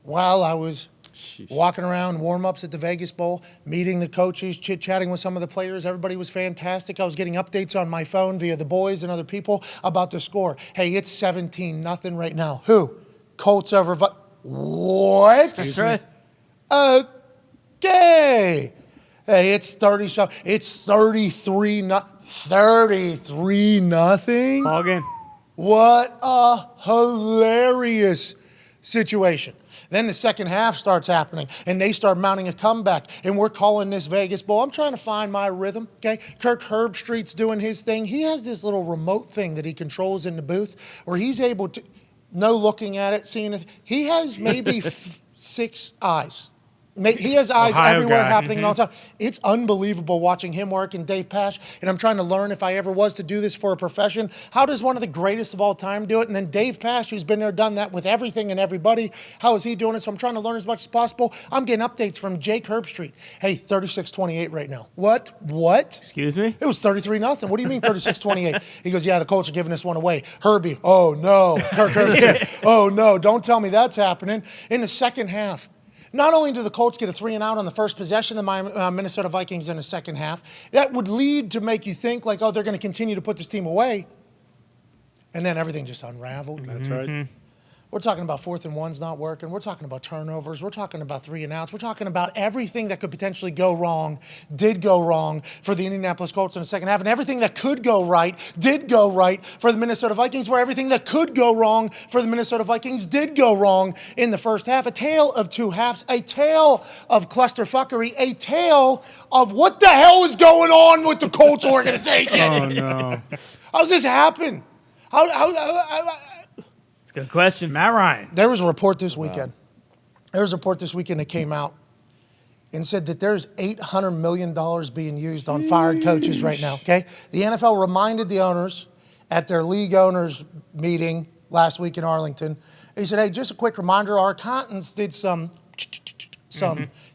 while I was walking around warm-ups at the Vegas Bowl, meeting the coaches, chit-chatting with some of the players. Everybody was fantastic. I was getting updates on my phone via the boys and other people about the score. Hey, it's 17-0 right now. Who? Colts over What? That's right. Okay. Hey, it's 30. It's 33. 33-0. Ball game. What a hilarious situation. Then the second half starts happening, and they start mounting a comeback, and we're calling this Vegas Bowl. I'm trying to find my rhythm, okay? Kirk Herbstreit's doing his thing. He has this little remote thing that he controls in the booth where he's able to, no looking at it, seeing it. He has maybe 6 eyes. He has eyes Ohio everywhere guy. happening and all the time. It's unbelievable watching him work and Dave Pasch. And I'm trying to learn if I ever was to do this for a profession. How does one of the greatest of all time do it? And then Dave Pasch, who's been there, done that with everything and everybody. How is he doing it? So I'm trying to learn as much as possible. I'm getting updates from Jake Herbstreit. Hey, 36-28 right now. What? Excuse me? It was 33-0. What do you mean 36-28? He goes, yeah, the Colts are giving this one away. Herbie, oh no. Kirk Herbstreit, oh no. Don't tell me that's happening. In the second half, not only do the Colts get a 3-and-out on the first possession of the Minnesota Vikings in the second half, that would lead to make you think like, oh, they're going to continue to put this team away. And then everything just unraveled. That's right. We're talking about 4th and 1's not working. We're talking about turnovers. We're talking about 3-and-outs. We're talking about everything that could potentially go wrong, did go wrong for the Indianapolis Colts in the second half. And everything that could go right, did go right for the Minnesota Vikings, where everything that could go wrong for the Minnesota Vikings did go wrong in the first half. A tale of two halves, a tale of clusterfuckery, a tale of what the hell is going on with the Colts organization. Oh, no. How does this happen? Good question. Matt Ryan. There was a report this weekend. There was a report this weekend that came out and said that there's $800 million being used on fired coaches right now, okay? The NFL reminded the owners at their league owners meeting last week in Arlington. He said, hey, just a quick reminder, our accountants did some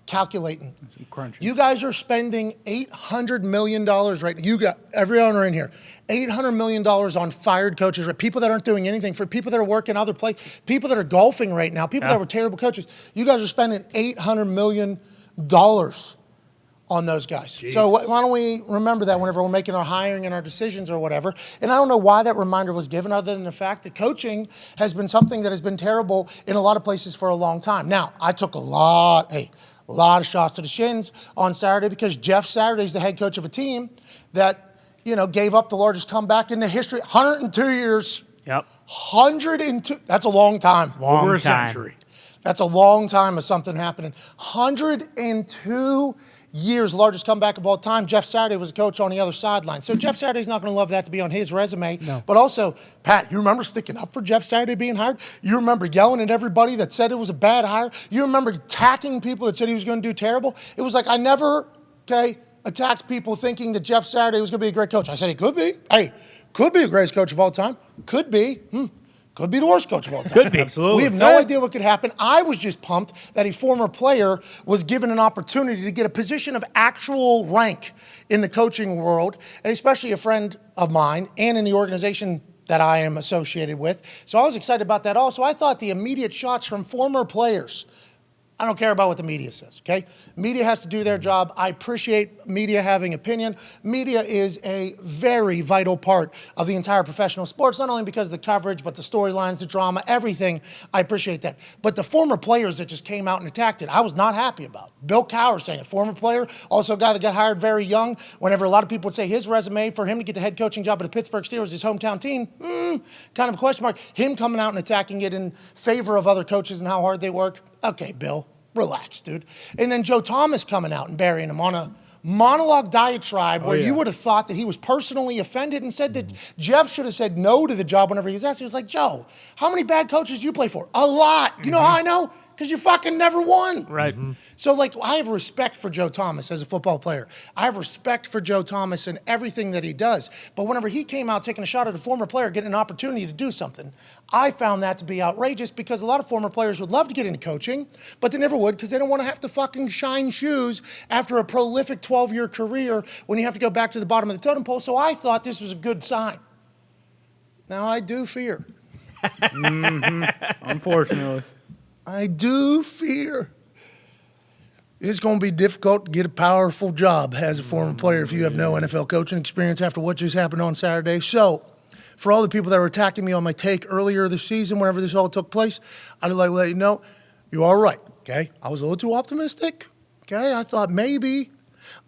calculating. You guys are spending $800 million right now. You got every owner in here. $800 million on fired coaches, right? People that aren't doing anything, for people that are working other places, people that are golfing right now, people that were terrible coaches. You guys are spending $800 million on those guys. Jeez. So why don't we remember that whenever we're making our hiring and our decisions or whatever. And I don't know why that reminder was given other than the fact that coaching has been something that has been terrible in a lot of places for a long time. Now, I took a lot of shots to the shins on Saturday because Jeff Saturday's the head coach of a team that, gave up the largest comeback in the history, 102 years. Yep. 102, that's a long time. Over a century. That's a long time of something happening. 102 years, largest comeback of all time. Jeff Saturday was a coach on the other sideline. So Jeff Saturday's not going to love that to be on his resume. No. But also, Pat, you remember sticking up for Jeff Saturday being hired? You remember yelling at everybody that said it was a bad hire? You remember attacking people that said he was going to do terrible? It was like I never, attacked people thinking that Jeff Saturday was going to be a great coach. I said he could be. Hey, could be the greatest coach of all time. Could be. Could be the worst coach of all time. Could be. Absolutely. We have no idea what could happen. I was just pumped that a former player was given an opportunity to get a position of actual rank in the coaching world, and especially a friend of mine and in the organization that I am associated with. So I was excited about that also. I thought the immediate shots from former players, I don't care about what the media says, okay? Media has to do their job. I appreciate media having opinion. Media is a very vital part of the entire professional sports, not only because of the coverage, but the storylines, the drama, everything. I appreciate that. But the former players that just came out and attacked it, I was not happy about. Bill Cowher saying a former player, also a guy that got hired very young, whenever a lot of people would say his resume for him to get the head coaching job at the Pittsburgh Steelers, his hometown team, kind of a question mark. Him coming out and attacking it in favor of other coaches and how hard they work. Okay, Bill, relax, dude. And then Joe Thomas coming out and burying him on a monologue diatribe where you would have thought that he was personally offended and said that Jeff should have said no to the job whenever he was asked. He was like, Joe, how many bad coaches do you play for? A lot. You know how I know? Because you fucking never won. Right. So, I have respect for Joe Thomas as a football player. I have respect for Joe Thomas and everything that he does. But whenever he came out taking a shot at a former player, getting an opportunity to do something, I found that to be outrageous because a lot of former players would love to get into coaching, but they never would because they don't want to have to fucking shine shoes after a prolific 12-year career when you have to go back to the bottom of the totem pole. So I thought this was a good sign. Now, I do fear. Unfortunately. I do fear it's going to be difficult to get a powerful job as a former player if you have no NFL coaching experience after what just happened on Saturday. So, for all the people that were attacking me on my take earlier this season, whenever this all took place, I'd like to let you know you are right, okay? I was a little too optimistic, okay? I thought maybe,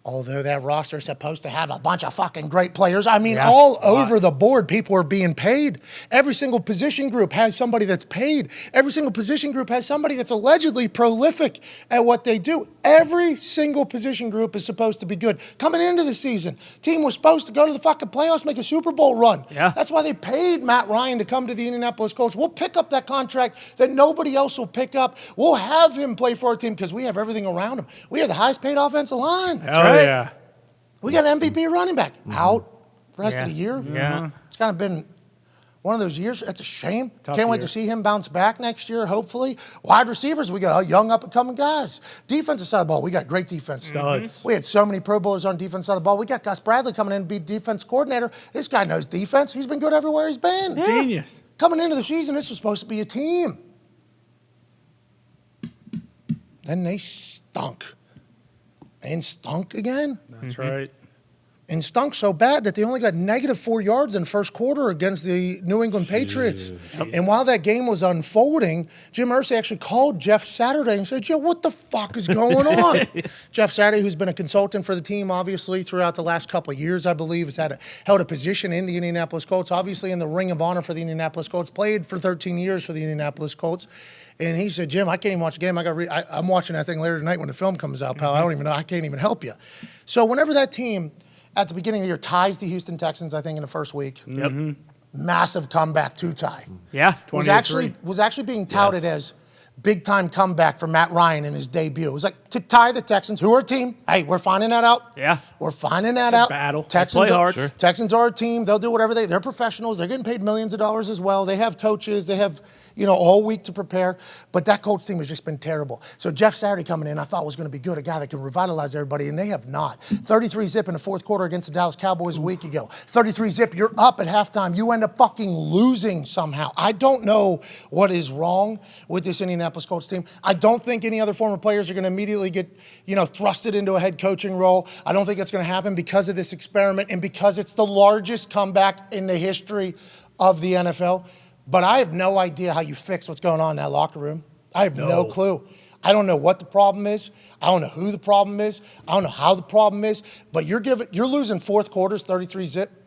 although that roster is supposed to have a bunch of fucking great players, I mean, all over the board, people are being paid. Every single position group has somebody that's paid. Every single position group has somebody that's allegedly prolific at what they do. Every single position group is supposed to be good. Coming into the season, team was supposed to go to the fucking playoffs, make a Super Bowl run. Yeah. That's why they paid Matt Ryan to come to the Indianapolis Colts. We'll pick up that contract that nobody else will pick up. We'll have him play for our team because we have everything around him. We have the highest paid offensive line. Oh, yeah. We got an MVP running back out the rest of the year. Yeah. It's kind of been one of those years. That's a shame. Tough Can't wait year. to see him bounce back next year, hopefully. Wide receivers, we got young up-and-coming guys. Defensive side of the ball, we got great defense. Studs. We had so many Pro Bowlers on defense side of the ball. We got Gus Bradley coming in to be defense coordinator. This guy knows defense. He's been good everywhere he's been. Genius. Coming into the season, this was supposed to be a team. Then they stunk. And stunk again. That's right. And stunk so bad that they only got -4 yards in first quarter against the New England Patriots. And while that game was unfolding, Jim Irsay actually called Jeff Saturday and said, "Yo, what the fuck is going on?" Jeff Saturday, who's been a consultant for the team, obviously, throughout the last couple of years, I believe, has held a position in the Indianapolis Colts, obviously in the Ring of Honor for the Indianapolis Colts, played for 13 years for the Indianapolis Colts. And he said, "Jim, I can't even watch the game. I'm watching that thing later tonight when the film comes out, pal. I don't even know. I can't even help you." So whenever that team at the beginning of the year ties the Houston Texans, I think, in the first week. Yep. Massive comeback to tie. Yeah. Was actually being touted as big-time comeback for Matt Ryan in his debut. It was like, to tie the Texans, who are a team. Hey, we're finding that out. Yeah. We're finding that out. battle. Texans They play are, hard. Sure. Texans are a team. They'll do whatever they're professionals. They're getting paid millions of dollars as well. They have coaches. They have, all week to prepare. But that Colts team has just been terrible. So Jeff Saturday coming in, I thought was going to be good, a guy that can revitalize everybody, and they have not. 33-zip in the fourth quarter against the Dallas Cowboys a week ago. 33-zip, you're up at halftime. You end up fucking losing somehow. I don't know what is wrong with this Indianapolis Colts team. I don't think any other former players are going to immediately get, thrusted into a head coaching role. I don't think it's going to happen because of this experiment and because it's the largest comeback in the history of the NFL. But I have no idea how you fix what's going on in that locker room. I have no clue. I don't know what the problem is. I don't know who the problem is. I don't know how the problem is. But you're losing fourth quarters, 33-zip.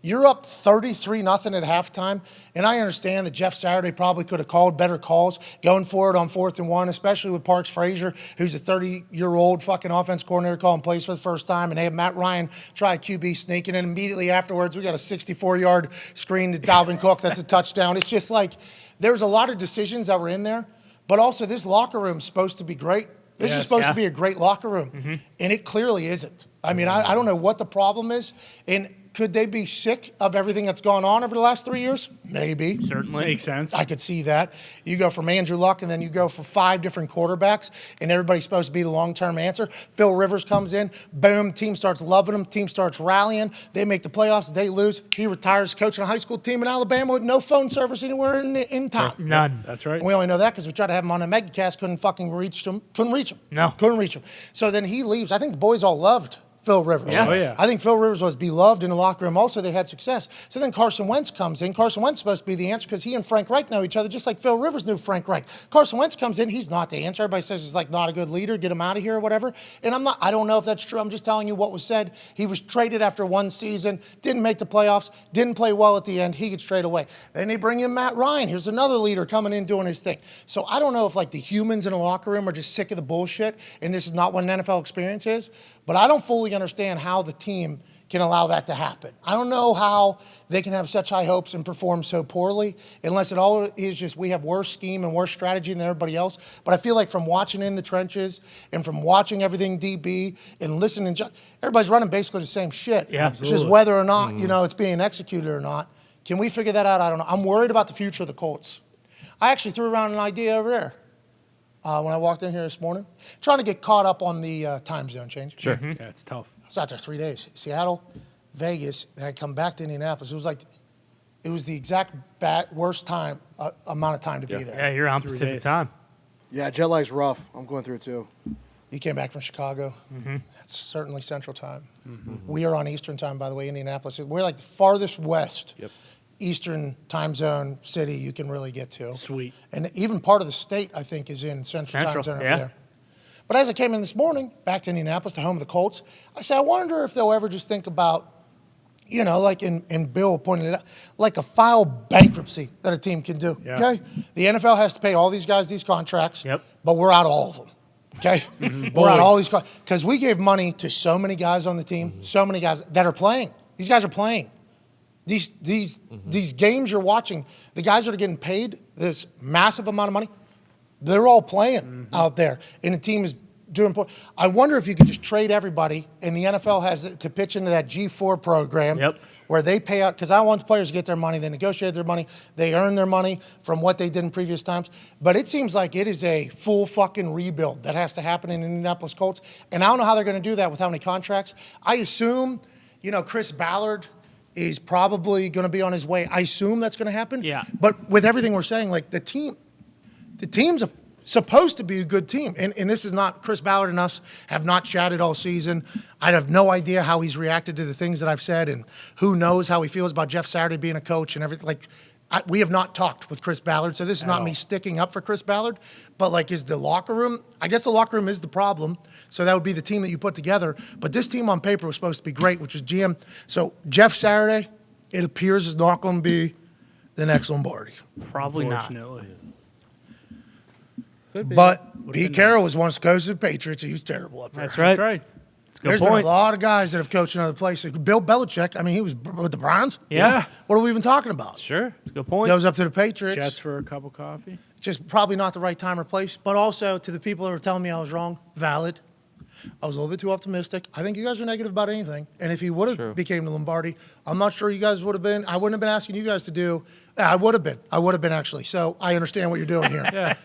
You're up 33-0 at halftime, and I understand that Jeff Saturday probably could have called better calls going for it on 4th and 1, especially with Parks Frazier, who's a 30-year-old fucking offense coordinator calling plays for the first time, and they have Matt Ryan try a QB sneak, and then immediately afterwards we got a 64-yard screen to Dalvin Cook. That's a touchdown. It's just like there's a lot of decisions that were in there, but also this locker room is supposed to be great. This is supposed to be a great locker room, and it clearly isn't. I mean, I don't know what the problem is, and could they be sick of everything that's gone on over the last 3 years? Maybe. Certainly. Makes sense. I could see that. You go from Andrew Luck, and then you go for 5 different quarterbacks, and everybody's supposed to be the long-term answer. Phil Rivers comes in, boom, team starts loving him, team starts rallying. They make the playoffs, they lose. He retires coaching a high school team in Alabama with no phone service anywhere in town. None. That's right. And we only know that because we tried to have him on a megacast, couldn't fucking reach him. Couldn't reach him. No. Couldn't reach him. So then he leaves. I think the boys all loved Phil Rivers. Yeah. Oh, yeah. I think Phil Rivers was beloved in the locker room. Also, they had success. So then Carson Wentz comes in. Carson Wentz is supposed to be the answer because he and Frank Reich know each other just like Phil Rivers knew Frank Reich. Carson Wentz comes in. He's not the answer. Everybody says he's like not a good leader. Get him out of here or whatever. And I don't know if that's true. I'm just telling you what was said. He was traded after one season, didn't make the playoffs, didn't play well at the end. He gets traded away. Then they bring in Matt Ryan. Here's another leader coming in doing his thing. So I don't know if like the humans in the locker room are just sick of the bullshit and this is not what an NFL experience is. But I don't fully understand how the team can allow that to happen. I don't know how they can have such high hopes and perform so poorly unless it all is just we have worse scheme and worse strategy than everybody else. But I feel like from watching in the trenches and from watching everything DB and listening, everybody's running basically the same shit. Yeah, It's just whether or not, it's being executed or not. Can we figure that out? I don't know. I'm worried about the future of the Colts. I actually threw around an idea over there. When I walked in here this morning, trying to get caught up on the time zone change. Sure. Yeah, it's tough. I was out there 3 days. Seattle, Vegas, and I come back to Indianapolis. It was the exact worst amount of time to be there. Yeah, you're on 3 Pacific days. time. Yeah, jet lag's rough. I'm going through it too. You came back from Chicago. That's certainly Central Time. We are on Eastern Time, by the way, Indianapolis. We're like the farthest west Eastern time zone city you can really get to. Sweet. And even part of the state, I think, is in Central Time zone over there. But as I came in this morning, back to Indianapolis, the home of the Colts, I said, I wonder if they'll ever just think about, you know, like and Bill pointed it out, like a file bankruptcy that a team can do. Yeah. Okay? The NFL has to pay all these guys these contracts, but we're out all of them. Okay? We're out all these because we gave money to so many guys on the team, so many guys that are playing. These guys are playing. These games you're watching, the guys that are getting paid this massive amount of money, they're all playing out there, and the team is doing. I wonder if you could just trade everybody, and the NFL has to pitch into that G4 program where they pay out, because I want players to get their money, they negotiate their money, they earn their money from what they did in previous times. But it seems like it is a full fucking rebuild that has to happen in Indianapolis Colts, and I don't know how they're going to do that with how many contracts. I assume, you know, Chris Ballard is probably going to be on his way. I assume that's going to happen. Yeah. But with everything we're saying, like the team's supposed to be a good team. And this is not, Chris Ballard and us have not chatted all season. I have no idea how he's reacted to the things that I've said, and who knows how he feels about Jeff Saturday being a coach and everything. Like, we have not talked with Chris Ballard, so this is not me sticking up for Chris Ballard. But, like, is the locker room, I guess the locker room is the problem. So that would be the team that you put together. But this team on paper was supposed to be great, which is GM. So Jeff Saturday, it appears, is not going to be the next Lombardi. Probably not. But Pete Carroll was once coach of the Patriots. He was terrible up there. That's right. That's right. There's been a lot of guys that have coached in other places. Bill Belichick, I mean, he was with the Browns. Yeah. What are we even talking about? Sure. That's a good point. Goes up to the Patriots. Jets for a cup of coffee. Just probably not the right time or place. But also, to the people that were telling me I was wrong, valid. I was a little bit too optimistic. I think you guys are negative about anything. And if he would have became the Lombardi, I'm not sure you guys would have been. I wouldn't have been asking you guys to do. I would have been. I would have been, actually. So I understand what you're doing here.